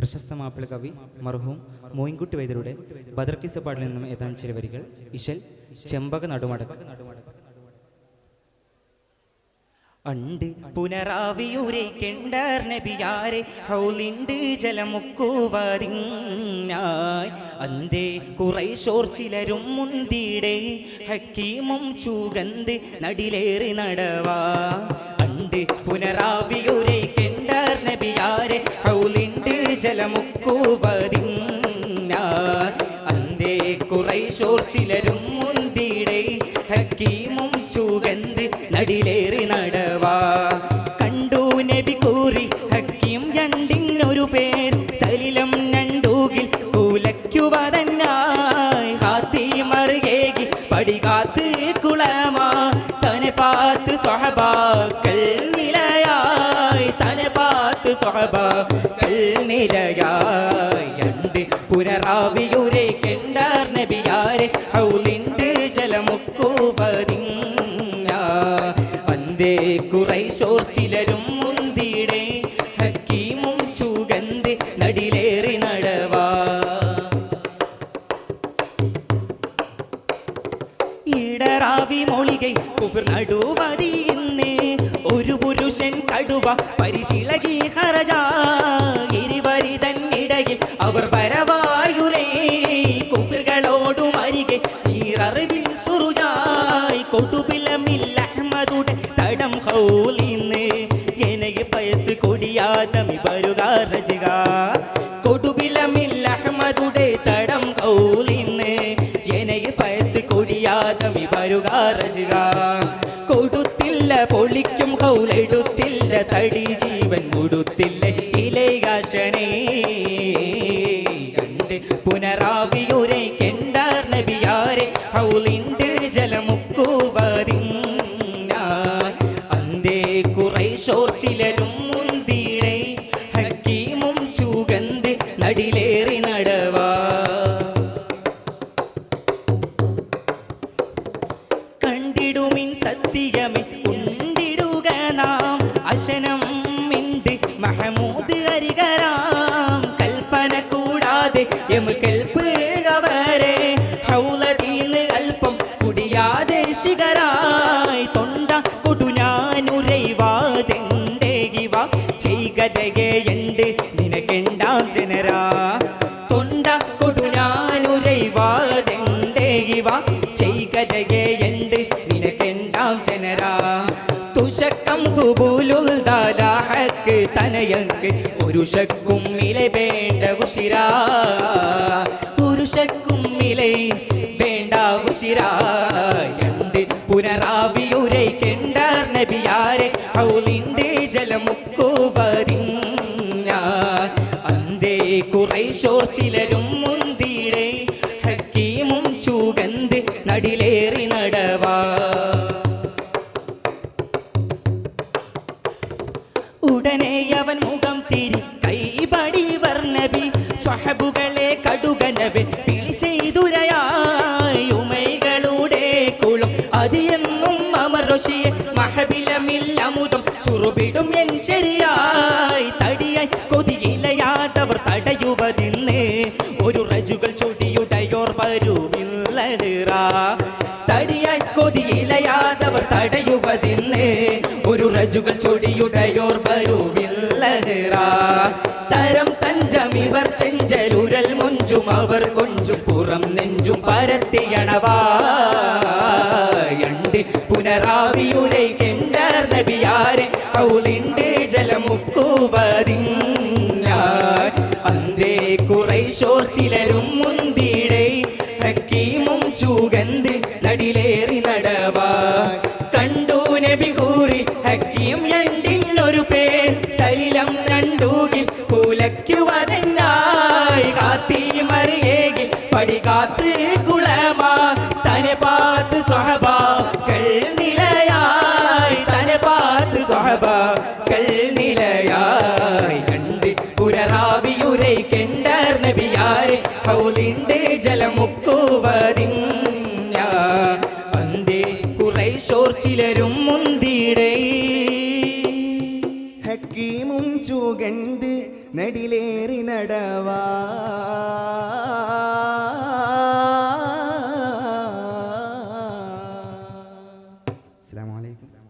പ്രശസ്ത മാപ്പിള കവി മർഹൂം മോയിൻകുട്ടി വൈദ്യരുടെ ബദർക്കിസ് പാടിൽ നിന്നും ഏതാനും ചില വരികൾ. ഇശൽ ചെമ്പക നടുമടക്ക്. അണ്ട് പുനരാവിയൂരെ കെണ്ടാർ നബിയാരെ ഹൗലിണ്ട് ജലമുക്കുവതിനായി അന്തേ കുറൈശോർ ചിലരും മുന്തിടെ ഹക്കീമും ചൂഗന്ത് നടിലേറി നടവാ. അണ്ട് പുനരാവിയൂരെ കെണ്ടാർ നബിയാരെ ഹൗലിണ്ട് ജലമുക്കുവതിനായി അന്തേ കുറൈശോർ ചിലരും മുന്തിടെ ഹക്കീമും ചൂഗന്ത് നടിലേറി നടവാ. കണ്ടു നബി കൂറി ഹക്കീം രണ്ടിനൊരു പേർ സലിലം നണ്ടൂകിൽ കൂലയ്ക്കുവതന്നായി ഹാത്തിമറുകേകി പടികാത്ത് കുളമാ തനെ പാത്ത് സ്വഹബാക്കൾ നിലയായി തനെ പാത്ത് സ്വഹബാക്കൾ നിലയായി. രണ്ട് പുനരാവിയൂരെ കെണ്ടാർ നബിയാരെ ഹൗലിണ്ട് ജലമുക്കുവതിൻ അന്തേ കുറൈശോർ ചിലരും മുന്തിടെ ഹക്കീമും ചൂഗന്ത് നടിലേറി നടവാ. ഇടറാവി മൊളികை കുഫർ നടുവതിന്ന് ഒരു പുരുഷൻ കടുവ പരിശീലകി ഹറജ ഇരുവരി തന്നിടയിൽ അവർ പരവായുരേ കുഫറുകളോടും അരികെ നീററിവിൽ സുറുജായി കൊടുപിലമില്ല അഹ്മദുടെ തടം ഹൗലിന്ന് എനക്ക് പയസ് കൊടിയാതമി ബരുകാരജക കൊടുപിലമില്ല അഹ്മദുടെ തടം ഹൗലിന്ന് എനക്ക് പയസ് കൊടിയാതമി ബരുകാരജക കൊടുത്തില്ല പൊളിക്കും ഹൗലെടുത്തില്ല തടി ജീവൻ കൊടുത്തില്ല ഇലൈകാശനേ. രണ്ട് പുനരാവിയൂരെ കെണ്ടാർ നബിയാരെ ഹൗലിണ്ട് ജലമുക്കുവതിനായി അന്തേ കുറൈശോർ ചിലരും മുന്തിടെ ഹക്കീമും ചൂഗന്ത് നടിലേറി നടവാ. കണ്ടിടുമിൻ സത്യമേ ഉണ്ടിടുക നാം അശനം മിണ്ട് മഹമൂദ് അരികരാം കൽപ്പന കൂടാതെ എമുകൽപ്പ് അവരെ ഹൗലതീന്ന് അല്പം കുടിയാതെ ശിഖരായി തൊണ്ട കൊടുനാനുരൈവാതെണ്ടേകിവ ചെയ്കതകയുണ്ട് നിനക്കെണ്ടാം ജനരാ തൊണ്ട കൊടുനാനുരൈവാതെണ്ടേകിവ ചെയ്കതകയുണ്ട് നിനക്കെണ്ടാം ജനരാ. തുശക്കം ഹുബൂലുൽ ദാലാഹക്ക് തനയക്ക് ഒരു ശക്കും ഇലെ വേണ്ട ഉശിരാ ഒരു ശക്കും ഇലെ വേണ്ട ഉശിരാ. രണ്ട് പുനരാവിയൂരെ കെണ്ടാർ നബിയാരെ ഹൗലിണ്ട് ജലമുക്കുവതിനായി അന്തേ കുറൈശോർ ചിലരും മുന്തിടെ ഹക്കീമും ചൂഗന്ത് നടിലേറി നടവാ. ഉടനെ അവൻ മുഖം തിരി കൈപടി വർണ്ണബി സ്വഹബുകളെ കടുകനവെ പിളി ചെയ്തുരയായി ഉമൈകളുടെ കുളം അത് എന്നും അമർഷിയെ മഹബിലമില്ലമുതം ചുറുപിടും എൻ ശരിയായി തടിയായി കൊതിയിലയാതവർ തടയുവതിന്ന് ഒരു റജുകൾ ചൊടിയുടയോർ വരുവില്ലഹ്റ തടിയായി കൊതിയിലയാതവർ തടയുവതിന്ന് ഒരു റജുകൾ ചൊടിയുടയോർ വരുവില്ലഹ്റ. തരം തഞ്ചമിവർ ചെഞ്ചലുരൽ മൊഞ്ചും അവർ കൊഞ്ചും പുറം നെഞ്ചും പരത്തിയണവാ. രണ്ട് പുനരാവിയൂരെ കെണ്ടാർ നബിയാരെ ഹൗലിണ്ട് ജലമുക്കുവതിനായി അന്തേ കുറൈശോർ ചിലരും മുന്തിടെ ഹക്കീമും ചൂഗന്ത് നടിലേറി നടവാ. കണ്ടു നബി കൂറി ഹക്കീം രണ്ടിനൊരു പേർ സലിലം നണ്ടൂകിൽ കൂലയ്ക്കുവതന്നായി ഹാത്തിമറുകേകിൽ പടികാത്ത് കുളമാ തനെ പാത്ത് സ്വഹബാക്കൾ നിലയായി തനെ പാത്ത് സ്വഹബാക്കൾ നിലയായി. രണ്ട് പുനരാവിയൂരെ കെണ്ടാർ നബിയാരെ ഹൗലിണ്ട് ജലമുക്കുവതിനായി അന്തേ കുറൈശോർ ചിലരും മുന്തിടെ ഹക്കീമും ചൂഗന്ത് നടി ജന്നത്തിലേറി നടവാ അസ്സലാമു അലൈക്കും.